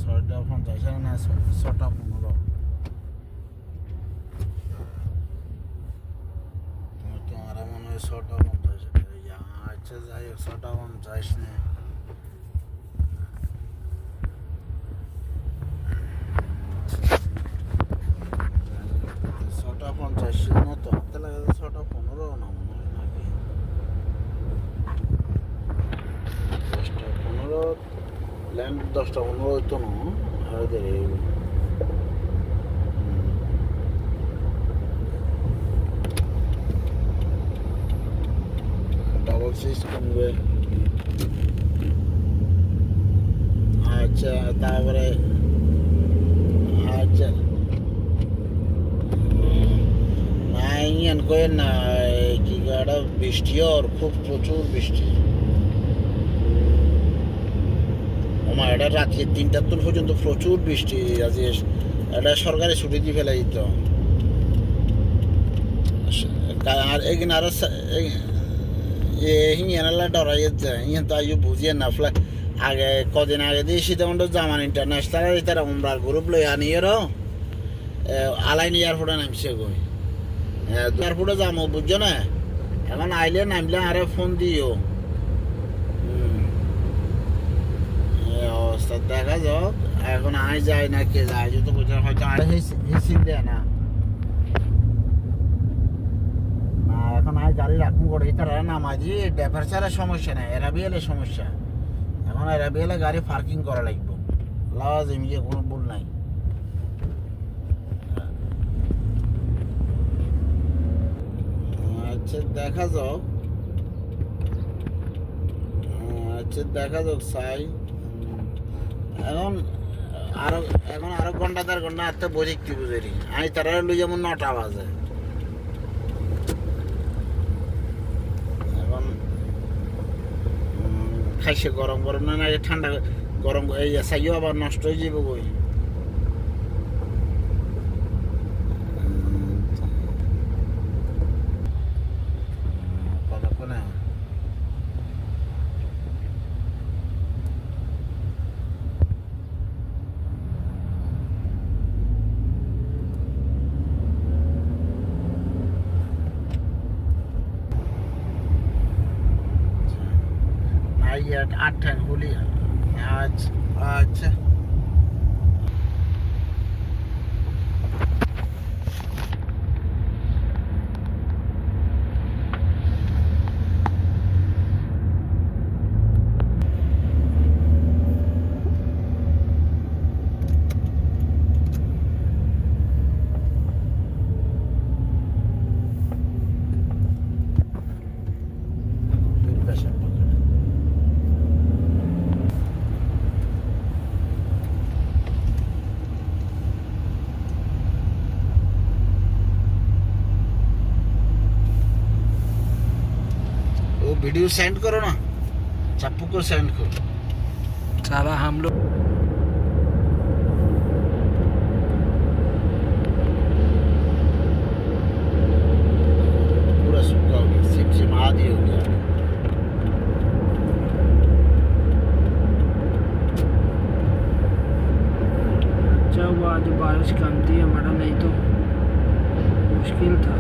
6:50 না 6:15 তোমার মনে হয় 6:50 আচ্ছা যাই হোক 6:50 নে 6:50 মতো হাতে লাগে 6:15 না মনে হয় নাকি 10:15 ল্যান্ড 10:15 হইতো না আর দেরি ডাবল সিক্স কমবে আচ্ছা তারপরে আচ্ছা কয়েন না কি গাড়া বৃষ্টি আর খুব প্রচুর বৃষ্টি আমার এটা রাত্রি 3টা পর্যন্ত প্রচুর বৃষ্টি আজ এটা সরকারি ছুটি দিয়ে ফেলে দিত আর এখানে আরো হিয়ানালা ডরাই যায় ইয়ে তো আইও বুঝিয়ে না ফ্লাই আগে কদিন আগে দিয়ে সীতাকুণ্ড জামান ইন্টারন্যাশনাল তারা উমরার গ্রুপ লই আনিয়েরও আলাইন এয়ারপোর্টে নামছে গই এয়ারপোর্টে যাবো বুঝছো না এখন আইলে নামলে আরে ফোন দিও অবস্থা দেখা যাক এখন আয় যায় না কে যায় যদি বুঝে হয়তো আরে হিসিন দেয় না এখন আয় গাড়ি রাখুন করে তারা নামাই দিয়ে ড্রাইভার ছাড়া সমস্যা নাই এরা বিয়েলে সমস্যা এখন এরা বিয়েলে গাড়ি পার্কিং করা লাগবে লাওয়াজিম যে কোনো ভুল নাই আচ্ছা দেখা যাক সাই এখন আরো ঘন্টা 4 ঘন্টা হাতে বসে কি বুঝেরি আমি তারা লই যেমন 9টা বাজে এখন খাইছে গরম গরম না ঠান্ডা গরম এই সাইও আবার নষ্ট হয়ে যাবে কই Ayat 8 huli aja video send करो ना चप्पू को सेंड करो साला हम लोग पूरा सूखा हो गया सिम आदि हो गया अच्छा हुआ आज बारिश कम थी हमारा नहीं तो मुश्किल था